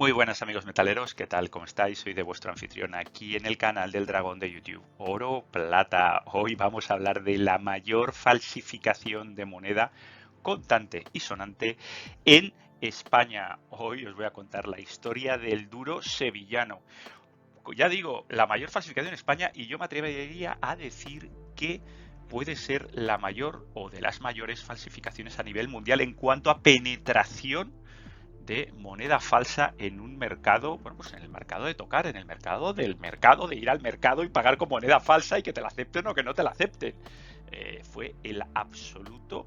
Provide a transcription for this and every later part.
Muy buenas amigos metaleros, ¿qué tal? ¿Cómo estáis? Soy de vuestro anfitrión aquí en el canal del Dragón de YouTube. Oro, plata. Hoy vamos a hablar de la mayor falsificación de moneda contante y sonante en España. Hoy os voy a contar la historia del duro sevillano. Ya digo, la mayor falsificación en España, y yo me atrevería a decir que puede ser la mayor o de las mayores falsificaciones a nivel mundial en cuanto a penetración de moneda falsa en un mercado, bueno, pues en el mercado de tocar, en el mercado de ir al mercado y pagar con moneda falsa y que te la acepten o que no te la acepten. Fue el absoluto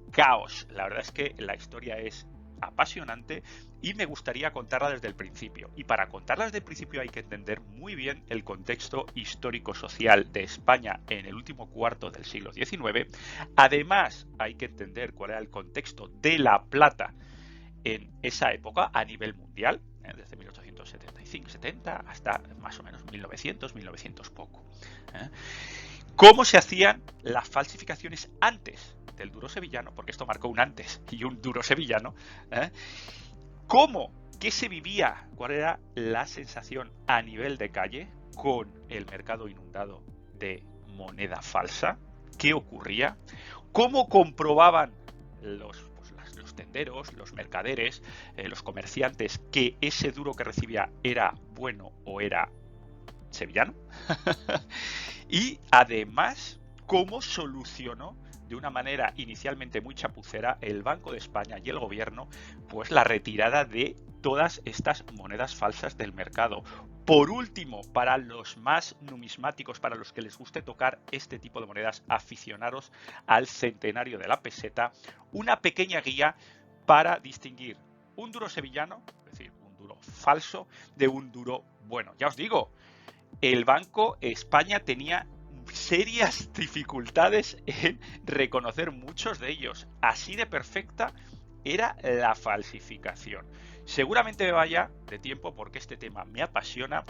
caos. La verdad es que la historia es apasionante y me gustaría contarla desde el principio. Y para contarla desde el principio hay que entender muy bien el contexto histórico-social de España en el último cuarto del siglo XIX. Además, hay que entender cuál era el contexto de la plata en esa época a nivel mundial, desde 1875-70 hasta más o menos 1900 poco. ¿Cómo se hacían las falsificaciones antes del duro sevillano? Porque esto marcó un antes y un duro sevillano. ¿Cómo? ¿Qué se vivía? ¿Cuál era la sensación a nivel de calle con el mercado inundado de moneda falsa? ¿Qué ocurría? ¿Cómo comprobaban los tenderos, los mercaderes, los comerciantes que ese duro que recibía era bueno o era sevillano? Y además, ¿cómo solucionó de una manera inicialmente muy chapucera el Banco de España y el gobierno pues la retirada de todas estas monedas falsas del mercado? Por último, para los más numismáticos, para los que les guste tocar este tipo de monedas, aficionados al centenario de la peseta, una pequeña guía para distinguir un duro sevillano, es decir, un duro falso, de un duro bueno. Ya os digo, el Banco España tenía serias dificultades en reconocer muchos de ellos. Así de perfecta era la falsificación. Seguramente me vaya de tiempo porque este tema me apasiona,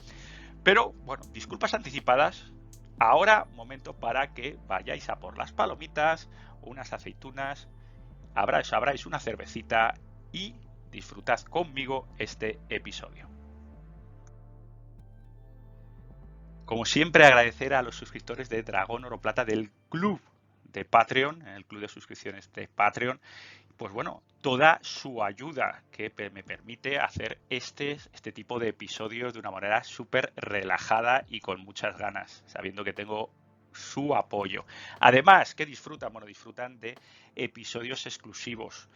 pero bueno, disculpas anticipadas. Ahora momento para que vayáis a por las palomitas, unas aceitunas, abráis una cervecita y disfrutad conmigo este episodio. Como siempre, agradecer a los suscriptores de Dragón Oro Plata del club de Patreon, el club de suscripciones de Patreon, pues bueno, toda su ayuda que me permite hacer este tipo de episodios de una manera súper relajada y con muchas ganas, sabiendo que tengo su apoyo. Además, ¿qué disfrutan? Bueno, disfrutan de episodios exclusivos,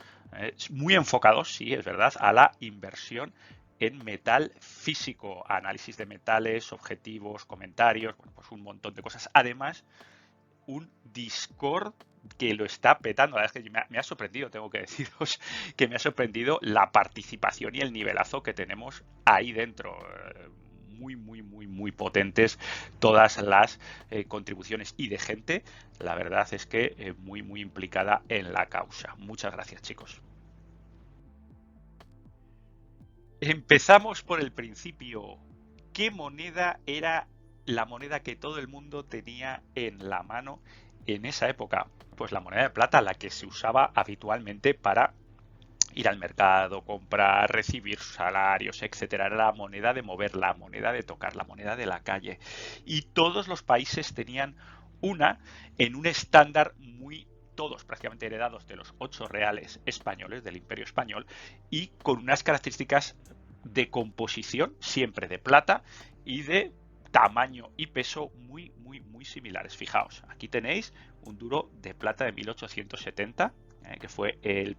muy enfocados, sí, es verdad, a la inversión en metal físico, análisis de metales, objetivos, comentarios, bueno, pues un montón de cosas. Además, un Discord que lo está petando. La verdad es que me ha sorprendido, tengo que deciros que me ha sorprendido la participación y el nivelazo que tenemos ahí dentro. Muy potentes todas las contribuciones y de gente, la verdad es que muy implicada en la causa. Muchas gracias, chicos. Empezamos por el principio. ¿Qué moneda era la moneda que todo el mundo tenía en la mano en esa época? Pues la moneda de plata, la que se usaba habitualmente para ir al mercado, comprar, recibir salarios, etcétera. Era la moneda de mover, la moneda de tocar, la moneda de la calle. Y todos los países tenían una en un estándar todos prácticamente heredados de los 8 reales españoles del Imperio Español y con unas características de composición siempre de plata y de tamaño y peso muy similares. Fijaos, aquí tenéis un duro de plata de 1870, que fue el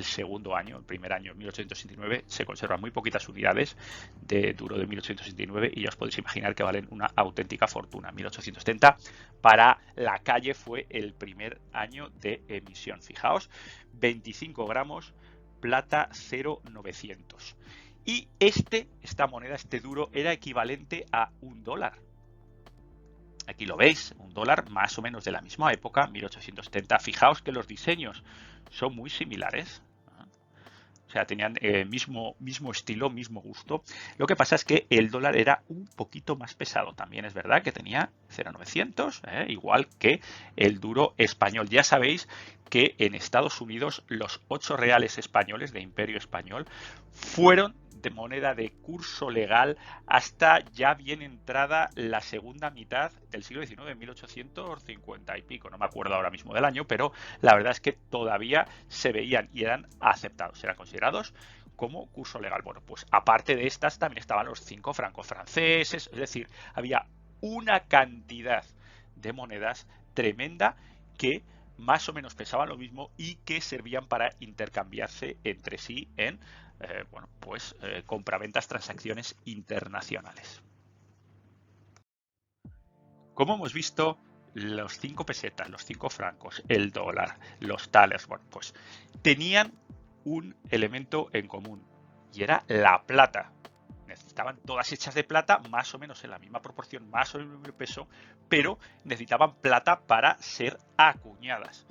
segundo año. El primer año, 1869, se conservan muy poquitas unidades de duro de 1869 y ya os podéis imaginar que valen una auténtica fortuna. 1870 para la calle fue el primer año de emisión. Fijaos, 25 gramos, plata 0,900. Y esta moneda, este duro, era equivalente a $1. Aquí lo veis, $1 más o menos de la misma época, 1870. Fijaos que los diseños son muy similares. O sea, tenían mismo estilo, mismo gusto. Lo que pasa es que el dólar era un poquito más pesado. También es verdad que tenía 0,900, igual que el duro español. Ya sabéis que en Estados Unidos los 8 reales españoles de Imperio Español fueron de moneda de curso legal hasta ya bien entrada la segunda mitad del siglo XIX, 1850 y pico, no me acuerdo ahora mismo del año, pero la verdad es que todavía se veían y eran aceptados, eran considerados como curso legal. Bueno, pues aparte de estas también estaban los 5 francos franceses, es decir, había una cantidad de monedas tremenda que más o menos pesaban lo mismo y que servían para intercambiarse entre sí en compraventas, transacciones internacionales. Como hemos visto, los 5 pesetas, los 5 francos, el dólar, los thalers, bueno, pues tenían un elemento en común y era la plata. Estaban todas hechas de plata, más o menos en la misma proporción, más o menos en el mismo peso, pero necesitaban plata para ser acuñadas.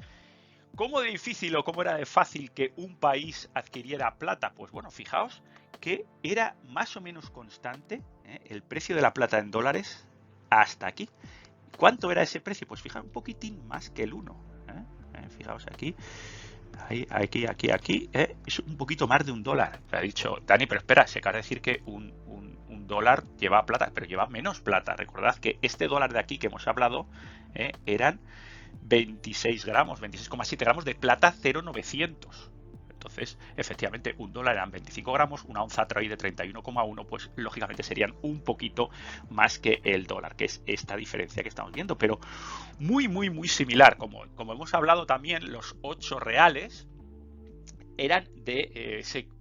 ¿Cómo de difícil o cómo era de fácil que un país adquiriera plata? Pues bueno, fijaos que era más o menos constante el precio de la plata en dólares hasta aquí. ¿Cuánto era ese precio? Pues fijaos, un poquitín más que el 1. Fijaos aquí. Aquí, es un poquito más de $1. Me ha dicho Dani, pero espera, se acaba de decir que un dólar lleva plata, pero lleva menos plata. Recordad que este dólar de aquí que hemos hablado eran 26 gramos, 26,7 gramos de plata 0,900. Entonces, efectivamente, un dólar eran 25 gramos, una onza traí de 31,1, pues lógicamente serían un poquito más que el dólar, que es esta diferencia que estamos viendo, pero muy similar. Como hemos hablado también, los 8 reales eran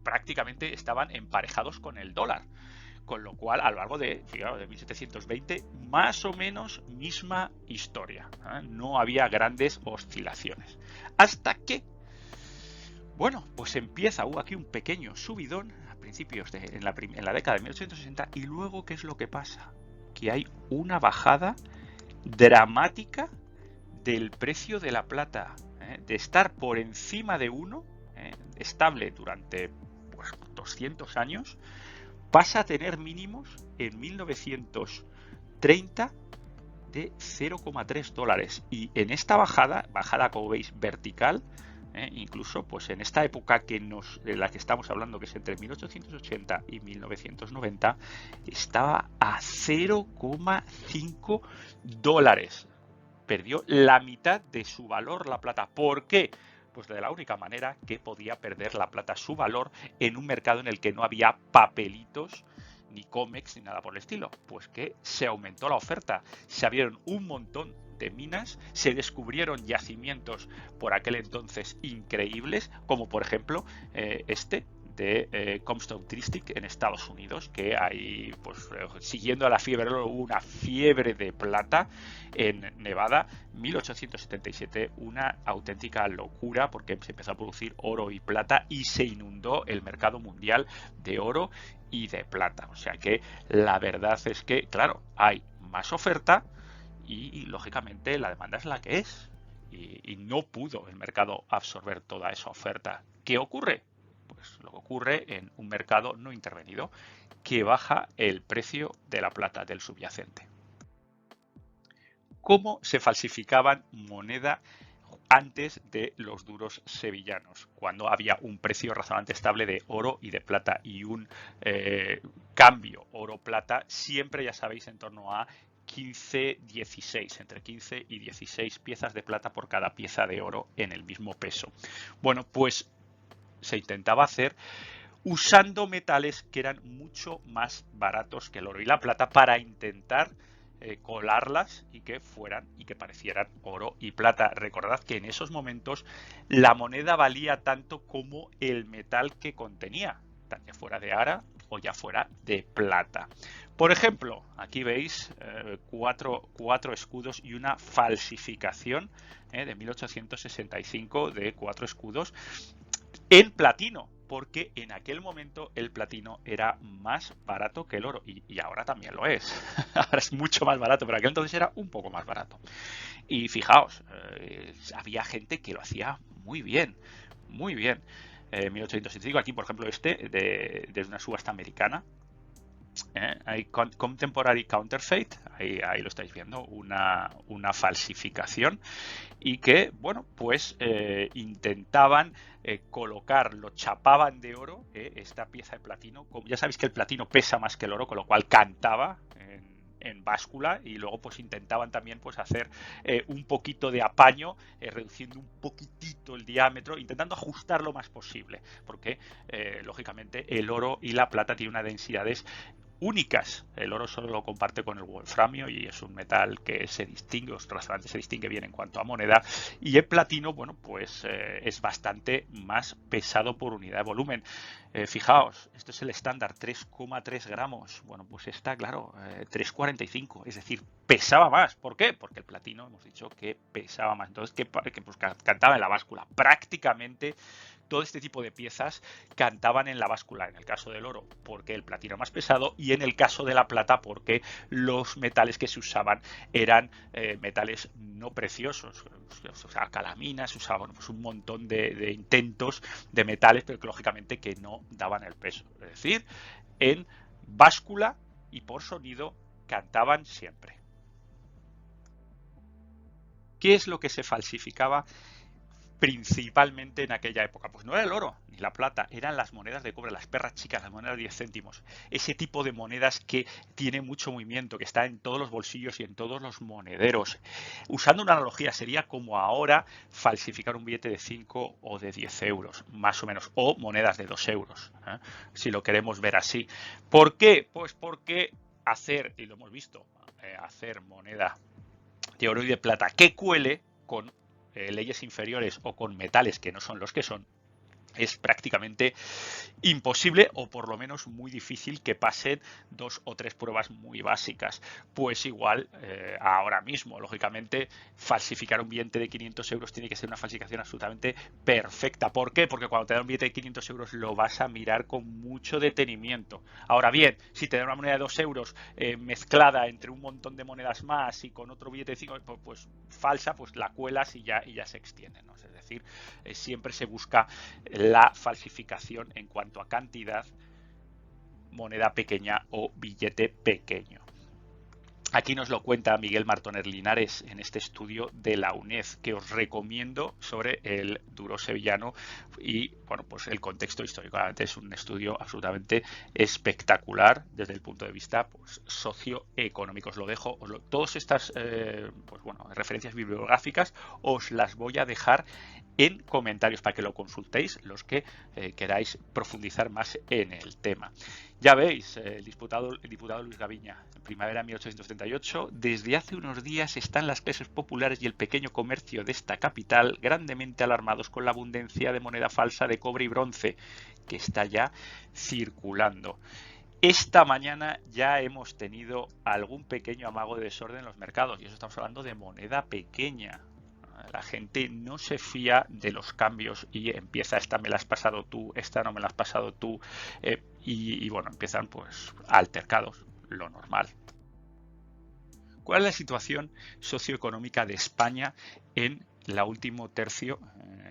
prácticamente estaban emparejados con el dólar. Con lo cual, a lo largo de 1720, más o menos misma historia. No había grandes oscilaciones. Hasta que, bueno, pues hubo aquí un pequeño subidón a principios en la década de 1860 y luego, ¿qué es lo que pasa? Que hay una bajada dramática del precio de la plata, de estar por encima de 1, estable durante 200 años, pasa a tener mínimos en 1930 de 0,3 dólares. Y en esta bajada como veis vertical, incluso pues en esta época de la que estamos hablando, que es entre 1880 y 1990, estaba a 0,5 dólares. Perdió la mitad de su valor la plata. ¿Por qué? Pues de la única manera que podía perder la plata su valor en un mercado en el que no había papelitos, ni cómex, ni nada por el estilo. Pues que se aumentó la oferta. Se abrieron un montón de minas, se descubrieron yacimientos por aquel entonces increíbles, como por ejemplo de Comstock District en Estados Unidos, que hay, pues siguiendo a la fiebre, hubo una fiebre de plata en Nevada, 1877, una auténtica locura porque se empezó a producir oro y plata y se inundó el mercado mundial de oro y de plata. O sea que la verdad es que, claro, hay más oferta y lógicamente la demanda es la que es y no pudo el mercado absorber toda esa oferta. ¿Qué ocurre? Pues lo que ocurre en un mercado no intervenido, que baja el precio de la plata del subyacente. ¿Cómo se falsificaban moneda antes de los duros sevillanos? Cuando había un precio razonablemente estable de oro y de plata y un cambio oro-plata, siempre ya sabéis en torno a 15-16, entre 15 y 16 piezas de plata por cada pieza de oro en el mismo peso. Bueno, pues se intentaba hacer usando metales que eran mucho más baratos que el oro y la plata para intentar colarlas y que parecieran oro y plata. Recordad que en esos momentos la moneda valía tanto como el metal que contenía, ya fuera de ara o ya fuera de plata. Por ejemplo, aquí veis cuatro escudos y una falsificación de 1865 de 4 escudos en platino, porque en aquel momento el platino era más barato que el oro y ahora también lo es. Ahora es mucho más barato, pero aquel entonces era un poco más barato. Y fijaos, había gente que lo hacía muy bien, muy bien. 1865, aquí por ejemplo desde una subasta americana, Hay contemporary counterfeit, ahí lo estáis viendo, una falsificación, y que, bueno, pues intentaban colocar, lo chapaban de oro, esta pieza de platino. Como ya sabéis que el platino pesa más que el oro, con lo cual cantaba en báscula, y luego pues intentaban también pues hacer un poquito de apaño, reduciendo un poquitito el diámetro, intentando ajustar lo más posible, porque lógicamente el oro y la plata tienen unas densidades únicas. El oro solo lo comparte con el wolframio y es un metal que se distingue, o razonablemente se distingue bien en cuanto a moneda. Y el platino, bueno, pues es bastante más pesado por unidad de volumen. Fijaos, esto es el estándar, 3,3 gramos. Bueno, pues está, claro, 3,45, es decir, pesaba más. ¿Por qué? Porque el platino, hemos dicho que pesaba más. Entonces, que pues, cantaba en la báscula. Prácticamente todo este tipo de piezas cantaban en la báscula, en el caso del oro porque el platino es más pesado, y en el caso de la plata porque los metales que se usaban eran metales no preciosos. O sea, calaminas, se usaban pues, un montón de intentos de metales, pero que lógicamente que no daban el peso. Es decir, en báscula y por sonido cantaban siempre. ¿Qué es lo que se falsificaba principalmente en aquella época? Pues no era el oro ni la plata, eran las monedas de cobre, las perras chicas, las monedas de 10 céntimos. Ese tipo de monedas que tiene mucho movimiento, que está en todos los bolsillos y en todos los monederos. Usando una analogía, sería como ahora falsificar un billete de 5 o de 10 euros, más o menos, o monedas de 2 euros, si lo queremos ver así. ¿Por qué? Pues porque hacer, y lo hemos visto, hacer moneda de oro y de plata que cuele con leyes inferiores o con metales que no son los que son, es prácticamente imposible, o por lo menos muy difícil que pasen 2 o 3 pruebas muy básicas. Pues igual ahora mismo, lógicamente, falsificar un billete de 500 euros tiene que ser una falsificación absolutamente perfecta. ¿Por qué? Porque cuando te dan un billete de 500 euros lo vas a mirar con mucho detenimiento. Ahora bien, si te dan una moneda de 2 euros mezclada entre un montón de monedas más y con otro billete de 5, pues falsa, pues la cuelas y ya se extiende, ¿no? Es decir, siempre se busca la falsificación en cuanto a cantidad, moneda pequeña o billete pequeño. Aquí nos lo cuenta Miguel Martoner Linares en este estudio de la UNED, que os recomiendo, sobre el duro sevillano y, bueno, pues el contexto histórico. Es un estudio absolutamente espectacular desde el punto de vista pues, socioeconómico. Os lo dejo, todas estas pues, bueno, referencias bibliográficas os las voy a dejar en comentarios para que lo consultéis los que queráis profundizar más en el tema. Ya veis, el diputado Luis Gaviña, en primavera de 1838, desde hace unos días están las clases populares y el pequeño comercio de esta capital grandemente alarmados con la abundancia de moneda falsa de cobre y bronce que está ya circulando. Esta mañana ya hemos tenido algún pequeño amago de desorden en los mercados, y eso estamos hablando de moneda pequeña. La gente no se fía de los cambios y empieza, esta me la has pasado tú, esta no me la has pasado tú, y bueno, empiezan pues altercados, lo normal. ¿Cuál es la situación socioeconómica de España en el último tercio,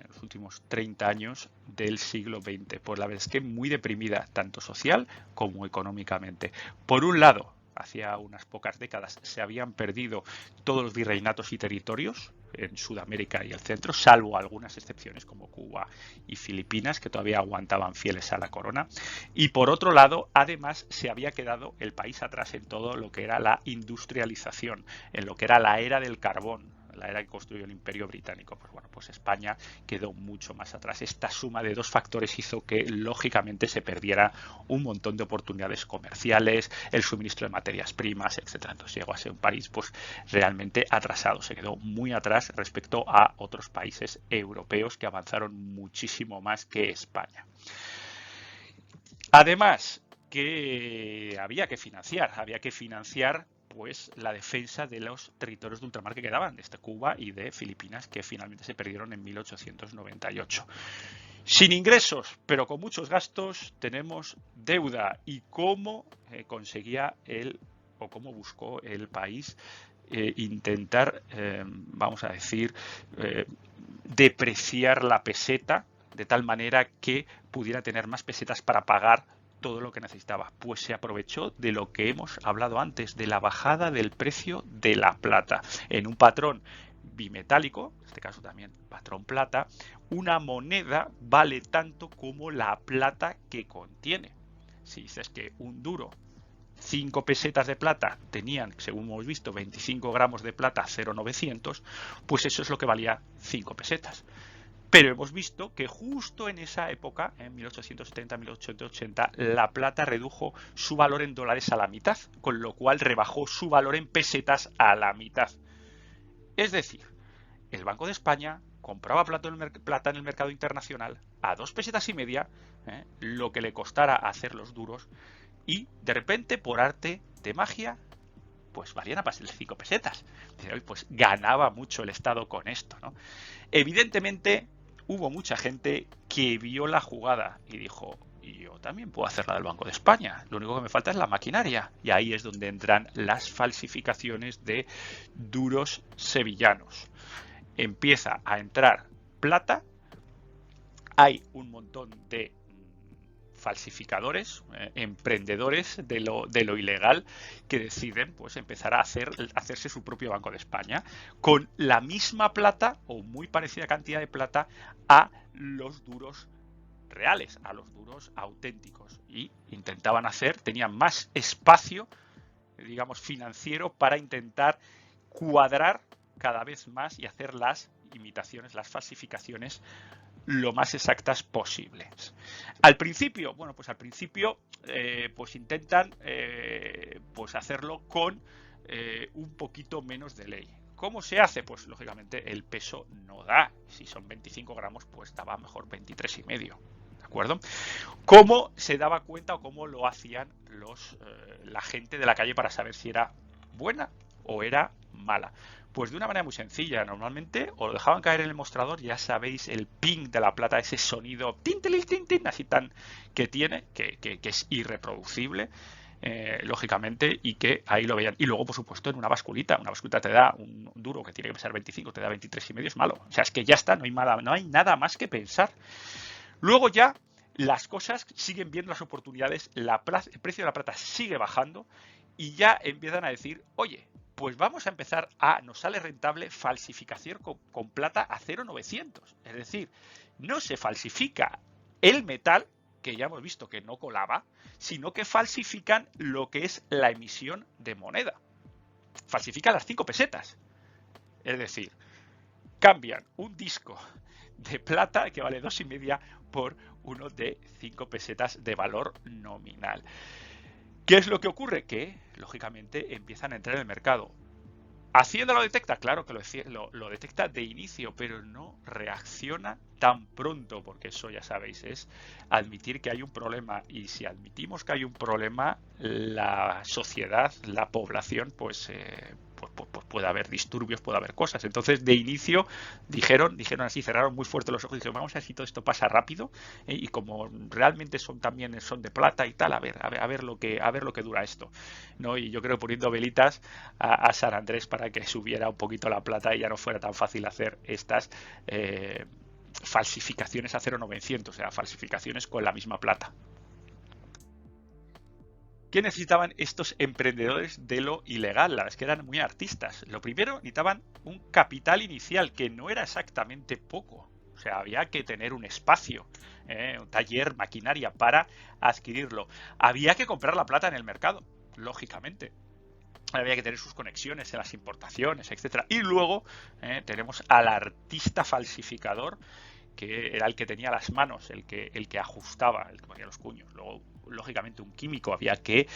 los últimos 30 años del siglo XX? Pues la verdad es que muy deprimida, tanto social como económicamente. Por un lado, hacía unas pocas décadas se habían perdido todos los virreinatos y territorios en Sudamérica y el centro, salvo algunas excepciones como Cuba y Filipinas, que todavía aguantaban fieles a la corona. Y por otro lado, además, se había quedado el país atrás en todo lo que era la industrialización, en lo que era la era del carbón, la era que construyó el Imperio Británico. Pues bueno, pues España quedó mucho más atrás. Esta suma de dos factores hizo que lógicamente se perdiera un montón de oportunidades comerciales, el suministro de materias primas, etcétera. Entonces llegó a ser un país pues realmente atrasado, se quedó muy atrás respecto a otros países europeos que avanzaron muchísimo más que España. Además, que había que financiar pues la defensa de los territorios de ultramar que quedaban, de Cuba y de Filipinas, que finalmente se perdieron en 1898. Sin ingresos, pero con muchos gastos, tenemos deuda. ¿Y cómo conseguía o cómo buscó el país intentar, vamos a decir, depreciar la peseta de tal manera que pudiera tener más pesetas para pagar todo lo que necesitaba. Pues se aprovechó de lo que hemos hablado antes, de la bajada del precio de la plata. En un patrón bimetálico, en este caso también patrón plata, una moneda vale tanto como la plata que contiene. Si dices que un duro, 5 pesetas de plata tenían, según hemos visto, 25 gramos de plata 0,900, pues eso es lo que valía 5 pesetas. Pero hemos visto que justo en esa época, en 1870-1880, la plata redujo su valor en dólares a la mitad, con lo cual rebajó su valor en pesetas a la mitad. Es decir, el Banco de España compraba plata en el mercado internacional a 2 pesetas y media, lo que le costara hacer los duros, y de repente, por arte de magia, pues valían a pasar de 5 pesetas. Pues ganaba mucho el Estado con esto, ¿no? Evidentemente, hubo mucha gente que vio la jugada y dijo, yo también puedo hacer la del Banco de España, lo único que me falta es la maquinaria. Y ahí es donde entran las falsificaciones de duros sevillanos. Empieza a entrar plata, hay un montón de falsificadores, emprendedores de lo ilegal, que deciden pues empezar a hacerse su propio Banco de España con la misma plata o muy parecida cantidad de plata a los duros reales, a los duros auténticos, y tenían más espacio, digamos, financiero para intentar cuadrar cada vez más y hacer las imitaciones, las falsificaciones lo más exactas posibles. Al principio, pues intentan pues hacerlo con un poquito menos de ley. ¿Cómo se hace? Pues lógicamente el peso no da. Si son 25 gramos, pues daba mejor 23,5. ¿De acuerdo? ¿Cómo se daba cuenta o cómo lo hacían la gente de la calle para saber si era buena o era mala? Pues de una manera muy sencilla. Normalmente os lo dejaban caer en el mostrador, ya sabéis el ping de la plata, ese sonido tin, tin, tin, tin, así tan que tiene, que es irreproducible, lógicamente, y que ahí lo veían. Y luego, por supuesto, en una basculita te da un duro que tiene que pesar 25, te da 23,5, es malo. O sea, es que ya está, no hay nada más que pensar. Luego ya las cosas siguen viendo las oportunidades, el precio de la plata sigue bajando y ya empiezan a decir, oye, pues vamos a empezar nos sale rentable falsificación con plata a 0,900. Es decir, no se falsifica el metal, que ya hemos visto que no colaba, sino que falsifican lo que es la emisión de moneda. Falsifican las 5 pesetas. Es decir, cambian un disco de plata que vale 2,5 por uno de 5 pesetas de valor nominal. ¿Qué es lo que ocurre? Que, lógicamente, empiezan a entrar en el mercado. ¿Hacienda lo detecta? Claro que lo detecta de inicio, pero no reacciona tan pronto, porque eso, ya sabéis, es admitir que hay un problema. Y si admitimos que hay un problema, la sociedad, la población, pues puede haber disturbios, puede haber cosas. Entonces, de inicio, dijeron así, cerraron muy fuerte los ojos y dijeron, vamos a ver si todo esto pasa rápido, y como realmente son de plata y tal, a ver lo que dura esto, ¿no? Y yo creo poniendo velitas a San Andrés para que subiera un poquito la plata y ya no fuera tan fácil hacer estas falsificaciones a 0,900, o sea, falsificaciones con la misma plata. ¿Qué necesitaban estos emprendedores de lo ilegal? La verdad es que eran muy artistas. Lo primero, necesitaban un capital inicial, que no era exactamente poco. O sea, había que tener un espacio, un taller, maquinaria para adquirirlo. Había que comprar la plata en el mercado, lógicamente. Había que tener sus conexiones en las importaciones, etcétera. Y luego tenemos al artista falsificador, que era el que tenía las manos, el que ajustaba, el que ponía los cuños. Luego, lógicamente, un químico había que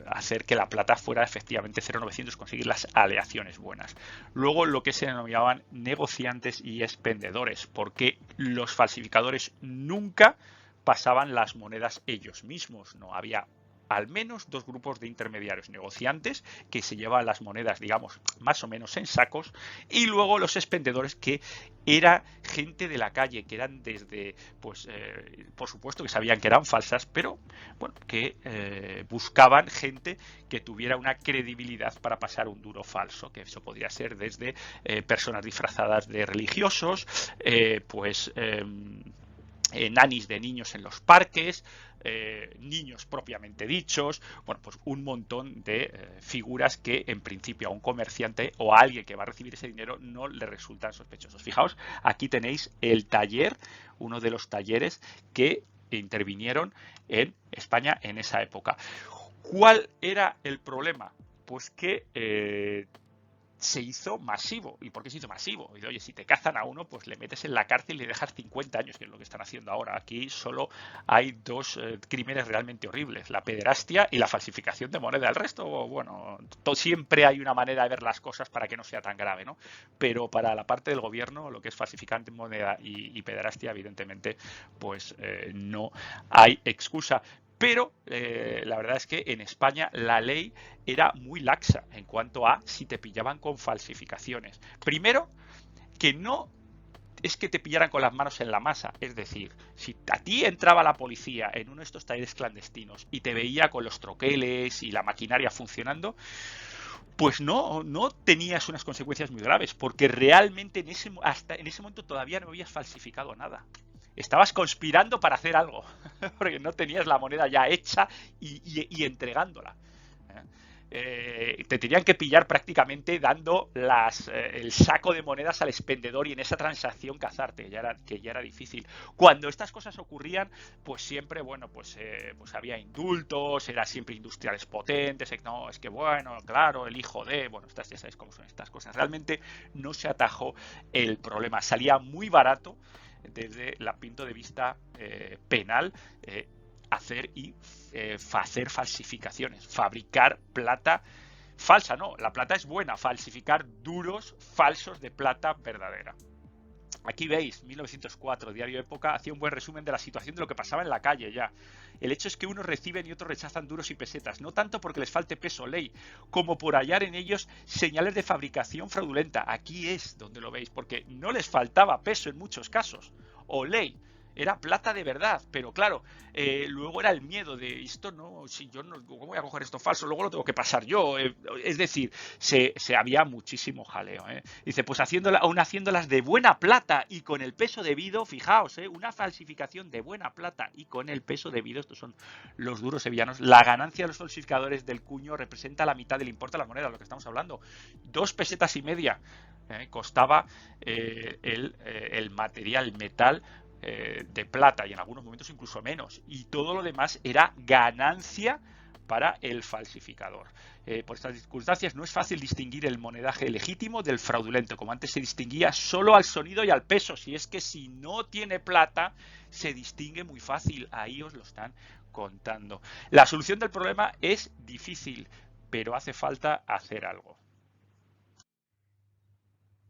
hacer que la plata fuera efectivamente 0,900, conseguir las aleaciones buenas. Luego, lo que se denominaban negociantes y expendedores, porque los falsificadores nunca pasaban las monedas ellos mismos, no había al menos dos grupos de intermediarios: negociantes, que se llevaban las monedas, digamos, más o menos en sacos, y luego los expendedores, que era gente de la calle, que eran desde, por supuesto que sabían que eran falsas, pero bueno, que buscaban gente que tuviera una credibilidad para pasar un duro falso, que eso podría ser desde personas disfrazadas de religiosos, nanis de niños en los parques, niños propiamente dichos, bueno, pues un montón de figuras que en principio a un comerciante o a alguien que va a recibir ese dinero no le resultan sospechosos. Fijaos, aquí tenéis el taller, uno de los talleres que intervinieron en España en esa época. ¿Cuál era el problema? Pues que se hizo masivo. ¿Y por qué se hizo masivo? Y oye, si te cazan a uno, pues le metes en la cárcel y le dejas 50 años, que es lo que están haciendo ahora. Aquí solo hay dos crímenes realmente horribles, la pederastia y la falsificación de moneda. El resto, bueno, siempre hay una manera de ver las cosas para que no sea tan grave, ¿no? Pero para la parte del gobierno, lo que es falsificar moneda y pederastia, evidentemente, pues no hay excusa. Pero la verdad es que en España la ley era muy laxa en cuanto a si te pillaban con falsificaciones. Primero, que no es que te pillaran con las manos en la masa. Es decir, si a ti entraba la policía en uno de estos talleres clandestinos y te veía con los troqueles y la maquinaria funcionando, pues no tenías unas consecuencias muy graves, porque realmente hasta en ese momento todavía no habías falsificado nada. Estabas conspirando para hacer algo, porque no tenías la moneda ya hecha y entregándola. Te tenían que pillar prácticamente dando el saco de monedas al expendedor y en esa transacción cazarte, que ya era difícil. Cuando estas cosas ocurrían, pues siempre, bueno, pues había indultos, era siempre industriales potentes, no, es que bueno, claro, el hijo de, bueno, ya sabéis cómo son estas cosas. Realmente no se atajó el problema, salía muy barato desde el punto de vista penal hacer falsificaciones, fabricar plata falsa. No, la plata es buena, falsificar duros falsos de plata verdadera. Aquí veis, 1904, Diario Época, hacía un buen resumen de la situación de lo que pasaba en la calle ya. El hecho es que unos reciben y otros rechazan duros y pesetas, no tanto porque les falte peso o ley, como por hallar en ellos señales de fabricación fraudulenta. Aquí es donde lo veis, porque no les faltaba peso en muchos casos, o ley. Era plata de verdad, pero claro, luego era el miedo de esto no, si yo no, ¿cómo voy a coger esto falso? Luego lo tengo que pasar yo. Es decir, se había muchísimo jaleo. Dice, pues aún haciéndolas de buena plata y con el peso debido, fijaos, una falsificación de buena plata y con el peso debido, estos son los duros sevillanos, la ganancia de los falsificadores del cuño representa la mitad del importe de la moneda, de lo que estamos hablando. 2,5 pesetas costaba el material, el metal de plata y en algunos momentos incluso menos, y todo lo demás era ganancia para el falsificador. Por estas circunstancias no es fácil distinguir el monedaje legítimo del fraudulento, como antes se distinguía solo al sonido y al peso. Si es que si no tiene plata se distingue muy fácil, ahí os lo están contando. La solución del problema es difícil, pero hace falta hacer algo.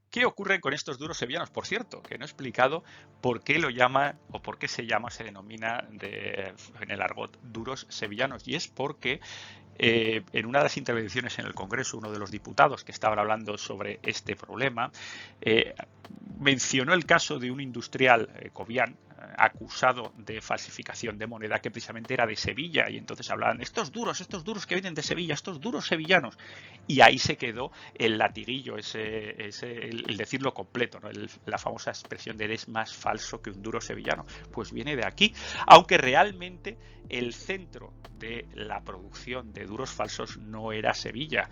¿Qué ocurre con estos duros sevillanos? Por cierto, que no he explicado por qué lo llama o por qué se denomina en el argot duros sevillanos. Y es porque en una de las intervenciones en el Congreso, uno de los diputados que estaban hablando sobre este problema mencionó el caso de un industrial Cobian acusado de falsificación de moneda que precisamente era de Sevilla, y entonces hablaban estos duros que vienen de Sevilla, estos duros sevillanos, y ahí se quedó el latiguillo, el decirlo completo, ¿no? La famosa expresión de eres más falso que un duro sevillano, pues viene de aquí, aunque realmente el centro de la producción de duros falsos no era Sevilla,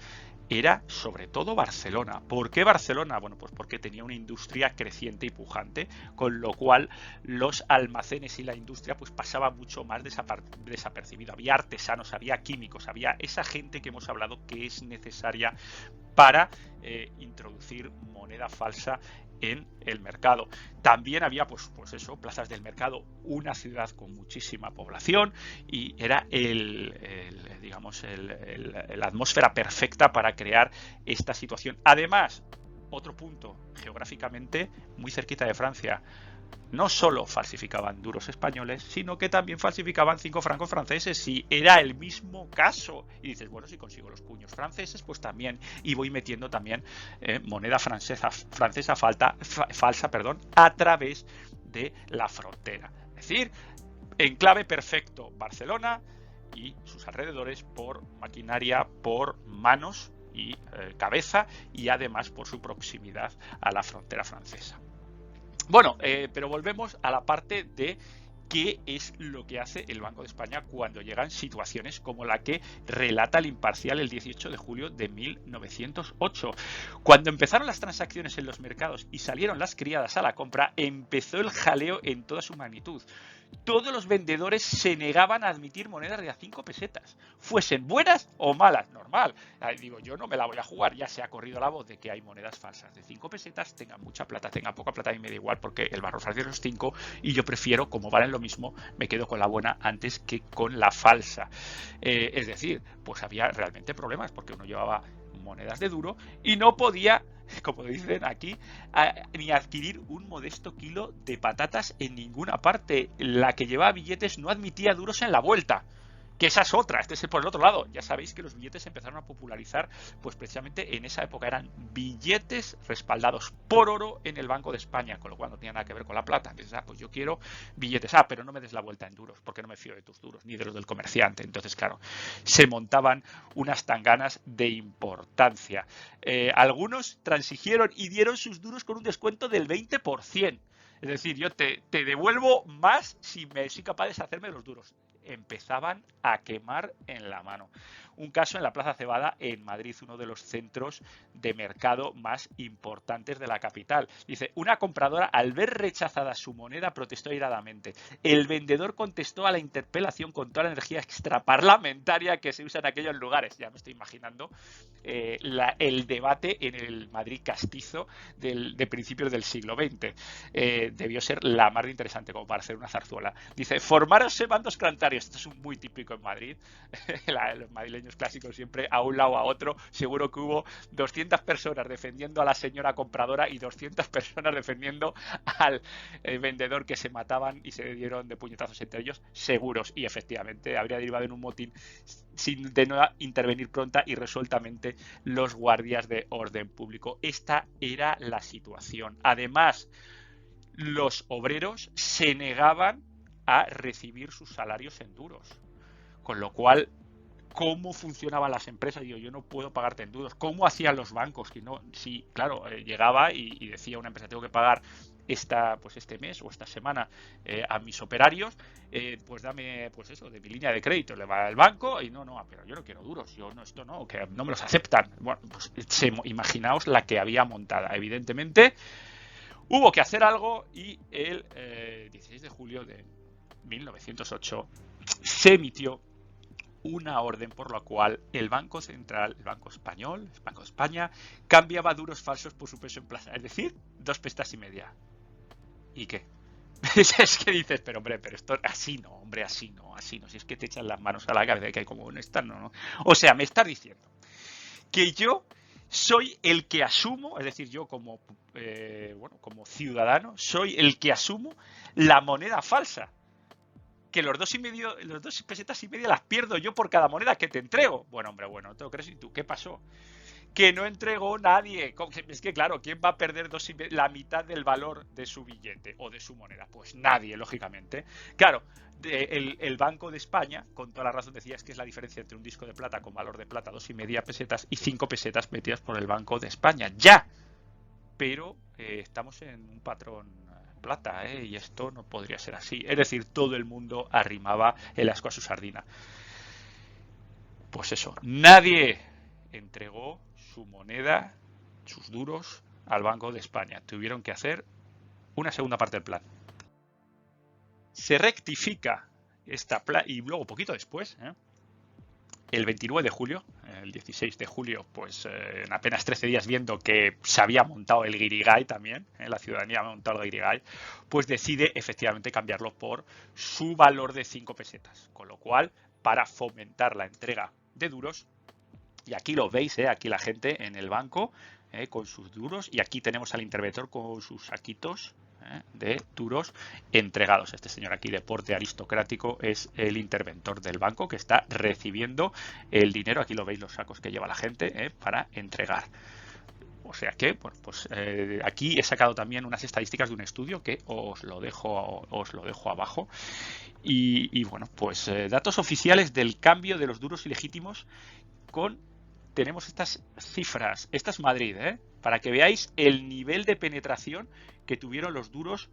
era sobre todo Barcelona. ¿Por qué Barcelona? Bueno, pues porque tenía una industria creciente y pujante, con lo cual los almacenes y la industria pues pasaba mucho más desapercibido. Había artesanos, había químicos, había esa gente que hemos hablado que es necesaria para introducir moneda falsa en el mercado. También había pues eso, plazas del mercado, una ciudad con muchísima población, y era la atmósfera perfecta para crear esta situación. Además, otro punto, geográficamente muy cerquita de Francia, no solo falsificaban duros españoles, sino que también falsificaban 5 francos franceses, y era el mismo caso. Y dices, bueno, si consigo los puños franceses, pues también, y voy metiendo también moneda francesa falsa, a través de la frontera. Es decir, enclave perfecto Barcelona y sus alrededores por maquinaria, por manos y cabeza, y además por su proximidad a la frontera francesa. Bueno, pero volvemos a la parte de qué es lo que hace el Banco de España cuando llegan situaciones como la que relata el Imparcial el 18 de julio de 1908. Cuando empezaron las transacciones en los mercados y salieron las criadas a la compra, empezó el jaleo en toda su magnitud. Todos los vendedores se negaban a admitir monedas de a 5 pesetas, fuesen buenas o malas, normal. Digo, yo no me la voy a jugar, ya se ha corrido la voz de que hay monedas falsas de 5 pesetas, tengan mucha plata, tengan poca plata, y me da igual porque el valor falso es 5 y yo prefiero, como valen lo mismo, me quedo con la buena antes que con la falsa. Es decir, pues había realmente problemas porque uno llevaba monedas de duro y no podía, como dicen aquí, ni adquirir un modesto kilo de patatas en ninguna parte. La que llevaba billetes no admitía duros en la vuelta. Que esa es otra, este es por el otro lado. Ya sabéis que los billetes se empezaron a popularizar, pues precisamente en esa época eran billetes respaldados por oro en el Banco de España, con lo cual no tenía nada que ver con la plata. Entonces, pues yo quiero billetes, pero no me des la vuelta en duros, porque no me fío de tus duros, ni de los del comerciante. Entonces, claro, se montaban unas tanganas de importancia. Algunos transigieron y dieron sus duros con un descuento del 20%. Es decir, yo te devuelvo más si soy capaz de deshacerme de los duros. Empezaban a quemar en la mano. Un caso en la Plaza Cebada, en Madrid, uno de los centros de mercado más importantes de la capital. Dice, una compradora, al ver rechazada su moneda, protestó airadamente. El vendedor contestó a la interpelación con toda la energía extraparlamentaria que se usa en aquellos lugares. Ya me estoy imaginando el debate en el Madrid castizo de principios del siglo XX. Debió ser la más interesante como para hacer una zarzuela. Dice, formáronse bandos cantarios. Esto es muy típico en Madrid. Los madrileños clásicos siempre a un lado o a otro. Seguro que hubo 200 personas defendiendo a la señora compradora y 200 personas defendiendo al vendedor, que se mataban y se dieron de puñetazos entre ellos, seguros. Y efectivamente habría derivado en un motín de no intervenir pronta y resueltamente los guardias de orden público. Esta era la situación. Además, los obreros se negaban a recibir sus salarios en duros. Con lo cual, ¿cómo funcionaban las empresas? Digo, yo no puedo pagarte en duros. ¿Cómo hacían los bancos? Que no, sí, claro, llegaba y decía una empresa, tengo que pagar este mes o esta semana a mis operarios, pues dame, pues eso, de mi línea de crédito. Le va al banco y no, pero yo no quiero duros, esto no, que no me los aceptan. Bueno, pues imaginaos la que había montada. Evidentemente, hubo que hacer algo y el 16 de julio de 1908 se emitió una orden por la cual el Banco Central, el Banco Español, el Banco de España, cambiaba duros falsos por su peso en plaza. Es decir, 2 pesetas y media. ¿Y qué? Es que dices, pero esto así no, así no. Si es que te echan las manos a la cabeza, que hay como un stand, no. O sea, me estás diciendo que yo soy el que asumo, es decir, yo como ciudadano, soy el que asumo la moneda falsa. Que los 2 pesetas y media las pierdo yo por cada moneda que te entrego. Bueno, no te lo crees ni tú. ¿Qué pasó? Que no entregó nadie. Es que claro, ¿quién va a perder la mitad del valor de su billete o de su moneda? Pues nadie, lógicamente. Claro, el Banco de España, con toda la razón, decía, es que es la diferencia entre un disco de plata con valor de plata, 2,5 pesetas, y 5 pesetas metidas por el Banco de España. ¡Ya! Pero estamos en un patrón plata, y esto no podría ser así. Es decir, todo el mundo arrimaba el asco a su sardina. Pues eso, nadie entregó su moneda, sus duros, al Banco de España. Tuvieron que hacer una segunda parte del plan. Se rectifica esta y luego, poquito después, el 29 de julio, el 16 de julio, pues en apenas 13 días, viendo que se había montado el guirigay también, la ciudadanía había montado el guirigay, pues decide efectivamente cambiarlo por su valor de 5 pesetas. Con lo cual, para fomentar la entrega de duros, y aquí lo veis, aquí la gente en el banco con sus duros, y aquí tenemos al interventor con sus saquitos de duros entregados. Este señor aquí de porte aristocrático es el interventor del banco que está recibiendo el dinero. Aquí lo veis los sacos que lleva la gente para entregar. O sea que, bueno, pues aquí he sacado también unas estadísticas de un estudio que os lo dejo abajo. Y bueno, pues datos oficiales del cambio de los duros ilegítimos tenemos estas cifras. Esta es Madrid, para que veáis el nivel de penetración que tuvieron los duros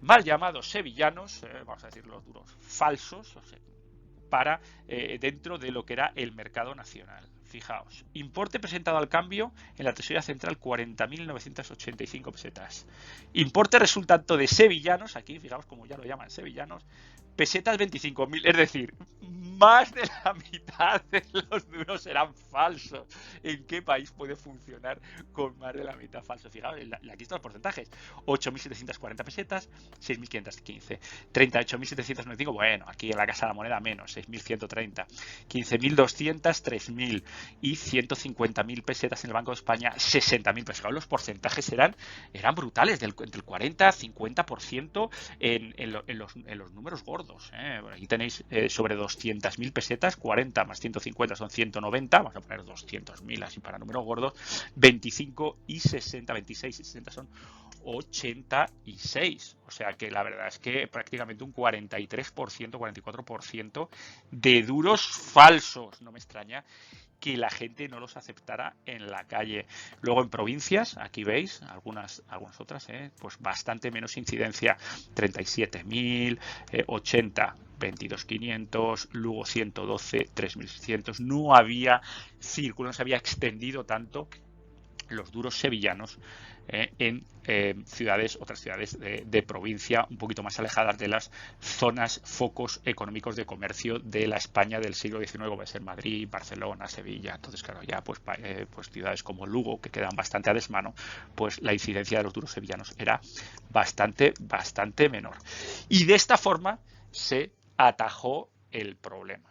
mal llamados sevillanos, vamos a decir los duros falsos, o sea, para dentro de lo que era el mercado nacional. Fijaos, importe presentado al cambio en la tesorería central 40.985 pesetas. Importe resultante de sevillanos, aquí fijaos como ya lo llaman sevillanos, pesetas 25.000, es decir, más de la mitad de los duros eran falsos. ¿En qué país puede funcionar con más de la mitad falso? Fijaos, aquí están los porcentajes. 8.740 pesetas, 6.515. 38.795, bueno, aquí en la Casa de la Moneda menos, 6.130. 15.200, 3.000. Y 150.000 pesetas en el Banco de España, 60.000 pesetas. Fijaos, los porcentajes eran brutales, entre el 40 y 50% en los números gordos. Aquí tenéis sobre 200.000 pesetas, 40 más 150 son 190, vamos a poner 200.000 así para números gordos, 25 y 60, 26 y 60 son 86. O sea que la verdad es que prácticamente un 43%, 44% de duros falsos. No me extraña que la gente no los aceptara en la calle. Luego en provincias, aquí veis algunas otras, pues bastante menos incidencia, 37.000, 80, 22.500, Lugo 112, 3.600. No había círculo, no se había extendido tanto los duros sevillanos en otras ciudades de provincia un poquito más alejadas de las zonas, focos económicos de comercio de la España del siglo XIX, como puede ser Madrid, Barcelona, Sevilla. Entonces, claro, ya pues ciudades como Lugo, que quedan bastante a desmano, pues la incidencia de los duros sevillanos era bastante menor. Y de esta forma se atajó el problema.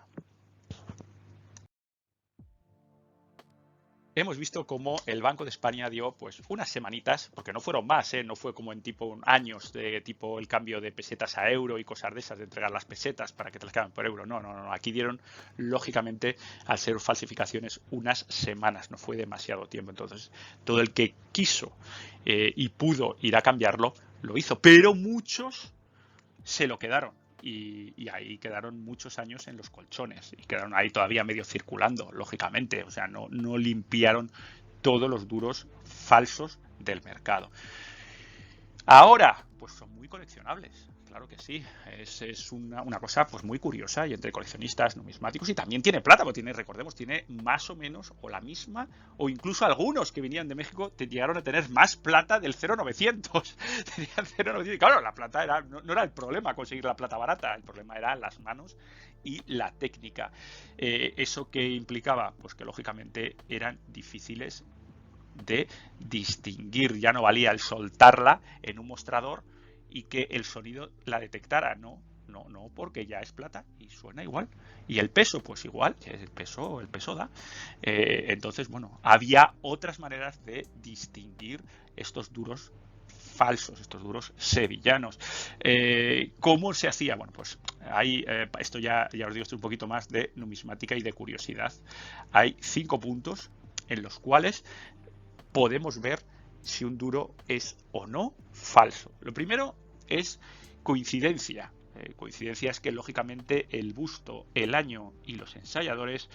Hemos visto cómo el Banco de España dio pues unas semanitas, porque no fueron más, no fue como en tipo años de tipo el cambio de pesetas a euro y cosas de esas, de entregar las pesetas para que te las cambien por euro. No. Aquí dieron, lógicamente, al ser falsificaciones, unas semanas, no fue demasiado tiempo. Entonces, todo el que quiso y pudo ir a cambiarlo, lo hizo, pero muchos se lo quedaron. Y ahí quedaron muchos años en los colchones y quedaron ahí todavía medio circulando, lógicamente. O sea, no limpiaron todos los duros falsos del mercado. Ahora, pues son muy coleccionables, claro que sí. Es una cosa pues muy curiosa y entre coleccionistas, numismáticos, y también tiene plata, porque recordemos, tiene más o menos o la misma, o incluso algunos que venían de México llegaron a tener más plata del 0,900. Tenían 0,900 y claro, la plata no era el problema conseguir la plata barata, el problema era las manos y la técnica. ¿Eso qué implicaba? Pues que lógicamente eran difíciles de distinguir. Ya no valía el soltarla en un mostrador y que el sonido la detectara. No, porque ya es plata y suena igual. Y el peso, pues igual, el peso da. Entonces, bueno, había otras maneras de distinguir estos duros falsos, estos duros sevillanos. ¿Cómo se hacía? Bueno, pues hay, esto ya os digo, esto es un poquito más de numismática y de curiosidad. Hay 5 puntos en los cuales podemos ver si un duro es o no falso. Lo primero es coincidencia. Coincidencia es que lógicamente el busto, el año y los ensayadores,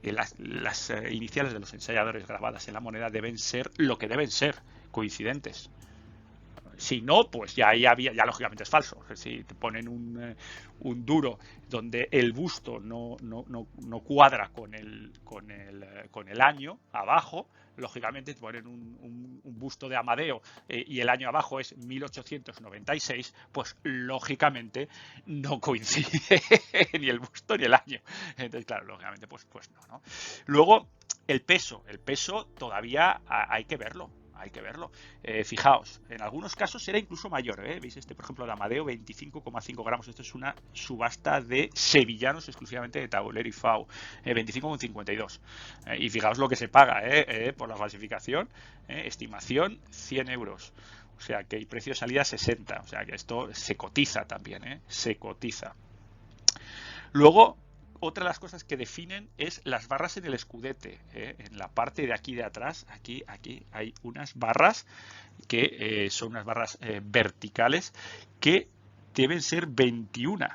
las iniciales de los ensayadores grabadas en la moneda deben ser lo que deben ser, coincidentes. Si no, pues ya lógicamente es falso. Si te ponen un duro donde el busto no cuadra con el año abajo, lógicamente te ponen un busto de Amadeo y el año abajo es 1896, pues lógicamente no coincide ni el busto ni el año. Entonces, claro, lógicamente pues no. Luego, el peso todavía hay que verlo. Fijaos, en algunos casos era incluso mayor. Veis por ejemplo, de Amadeo, 25,5 gramos. Esto es una subasta de sevillanos exclusivamente de Tauler y Fau, 25,52. Y fijaos lo que se paga por la falsificación. Estimación 100 euros. O sea que el precio de salida 60. O sea que esto se cotiza también. Se cotiza. Luego, otra de las cosas que definen es las barras en el escudete. En la parte de aquí de atrás, aquí hay unas barras que son unas barras verticales que deben ser 21.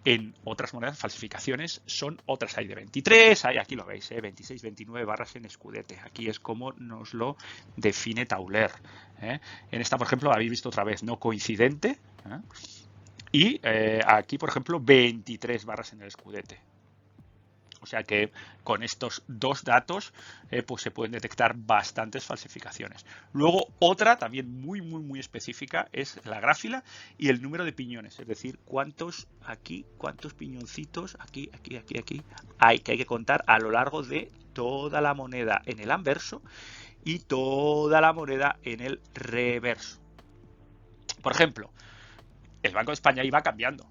En otras monedas, falsificaciones son otras. Hay de 23, hay, aquí lo veis, 26, 29 barras en escudete. Aquí es como nos lo define Tauler. En esta, por ejemplo, habéis visto otra vez no coincidente. Y aquí, por ejemplo, 23 barras en el escudete. O sea que con estos dos datos pues se pueden detectar bastantes falsificaciones. Luego otra también muy específica es la gráfila y el número de piñones, es decir, cuántos piñoncitos aquí hay que contar a lo largo de toda la moneda en el anverso y toda la moneda en el reverso. Por ejemplo, el Banco de España iba cambiando.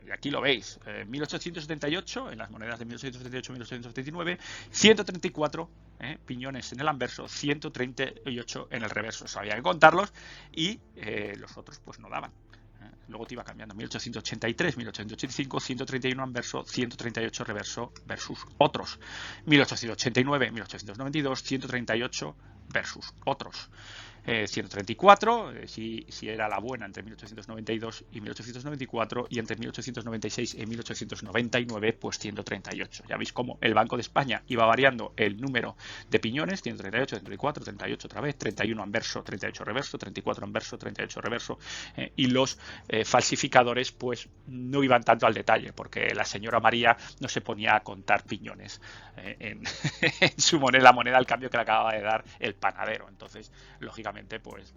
Y aquí lo veis, 1878, en las monedas de 1878-1879, 134 piñones en el anverso, 138 en el reverso. Eso había que contarlos y los otros pues no daban. Luego te iba cambiando, 1883, 1885, 131 anverso, 138 reverso versus otros. 1889, 1892, 138 versus otros. 134, si era la buena entre 1892 y 1894, y entre 1896 y 1899, pues 138. Ya veis cómo el Banco de España iba variando el número de piñones, 138, 34, 38 otra vez, 31 anverso, 38 reverso, 34 anverso, 38 reverso, y los falsificadores pues no iban tanto al detalle, porque la señora María no se ponía a contar piñones en su moneda, la moneda al cambio que le acababa de dar el panadero. Entonces, lógicamente, pues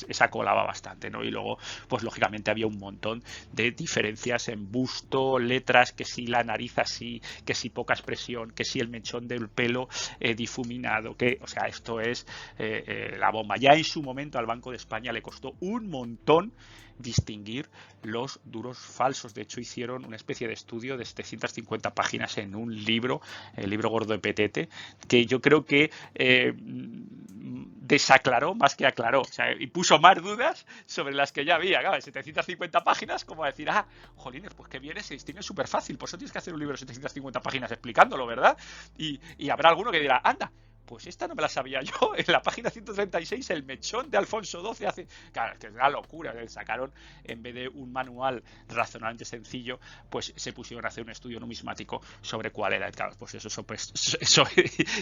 esa colaba bastante, ¿no? Y luego, pues lógicamente había un montón de diferencias en busto, letras, que si la nariz así, que si poca expresión, que si el mechón del pelo difuminado, que, o sea, esto es la bomba. Ya en su momento al Banco de España le costó un montón distinguir los duros falsos. De hecho, hicieron una especie de estudio de 750 páginas en un libro, el libro gordo de Petete, que yo creo que desaclaró más que aclaró, o sea, y puso más dudas sobre las que ya había. Claro, 750 páginas, como a decir, jolines, pues que viene, se distingue súper fácil, por eso tienes que hacer un libro de 750 páginas explicándolo, ¿verdad? Y habrá alguno que dirá, anda, pues esta no me la sabía yo. En la página 136, el mechón de Alfonso XII hace... Claro, que es una locura. Sacaron, en vez de un manual razonablemente sencillo, pues se pusieron a hacer un estudio numismático sobre cuál era. Claro, pues eso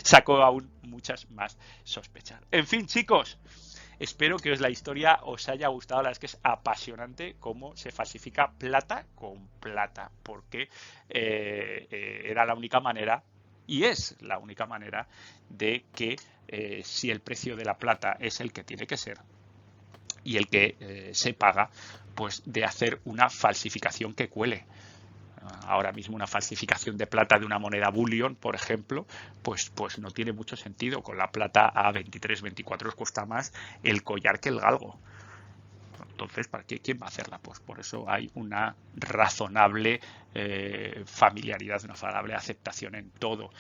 sacó aún muchas más sospechas. En fin, chicos, espero que la historia os haya gustado. La verdad es que es apasionante cómo se falsifica plata con plata, porque era la única manera, y es la única manera, de que si el precio de la plata es el que tiene que ser y el que se paga, pues de hacer una falsificación que cuele. Ahora mismo una falsificación de plata de una moneda bullion, por ejemplo, pues no tiene mucho sentido. Con la plata a 23, 24 os cuesta más el collar que el galgo. Entonces, ¿para qué? ¿Quién va a hacerla? Pues por eso hay una razonable familiaridad, una razonable aceptación en todo.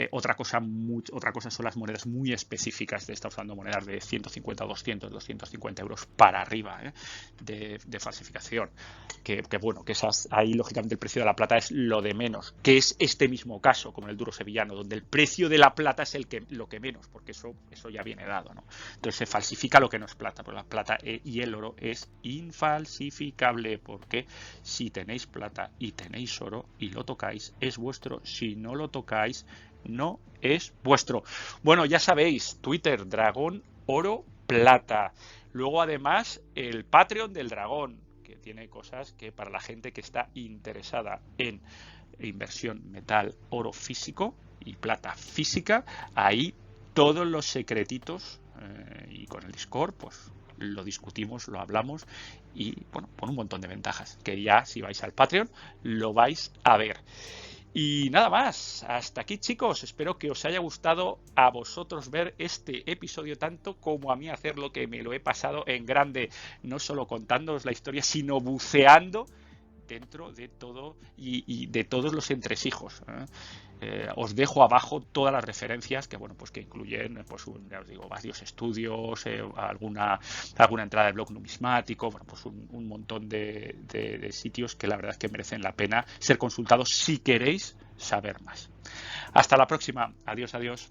Otra cosa son las monedas muy específicas. Estamos usando monedas de 150, 200, 250 euros para arriba de falsificación. Que bueno, que esas, ahí lógicamente el precio de la plata es lo de menos. Que es este mismo caso, como en el duro sevillano, donde el precio de la plata es lo que menos, porque eso ya viene dado, ¿no? Entonces se falsifica lo que no es plata, pero la plata y el oro es infalsificable, porque si tenéis plata y tenéis oro y lo tocáis, es vuestro. Si no lo tocáis, no es vuestro. Bueno, ya sabéis, Twitter, Dragón, Oro, Plata. Luego además el Patreon del Dragón, que tiene cosas que para la gente que está interesada en inversión metal, oro físico y plata física, ahí todos los secretitos, y con el Discord pues lo discutimos, lo hablamos, y bueno, con un montón de ventajas que ya si vais al Patreon lo vais a ver. Y nada más, hasta aquí, chicos. Espero que os haya gustado a vosotros ver este episodio tanto como a mí hacerlo, que me lo he pasado en grande, no solo contándoos la historia, sino buceando dentro de todo y de todos los entresijos. Os dejo abajo todas las referencias que bueno, pues que incluyen, pues ya os digo, varios estudios, alguna entrada de blog numismático, bueno, pues un montón de sitios que la verdad es que merecen la pena ser consultados si queréis saber más. Hasta la próxima. Adiós, adiós.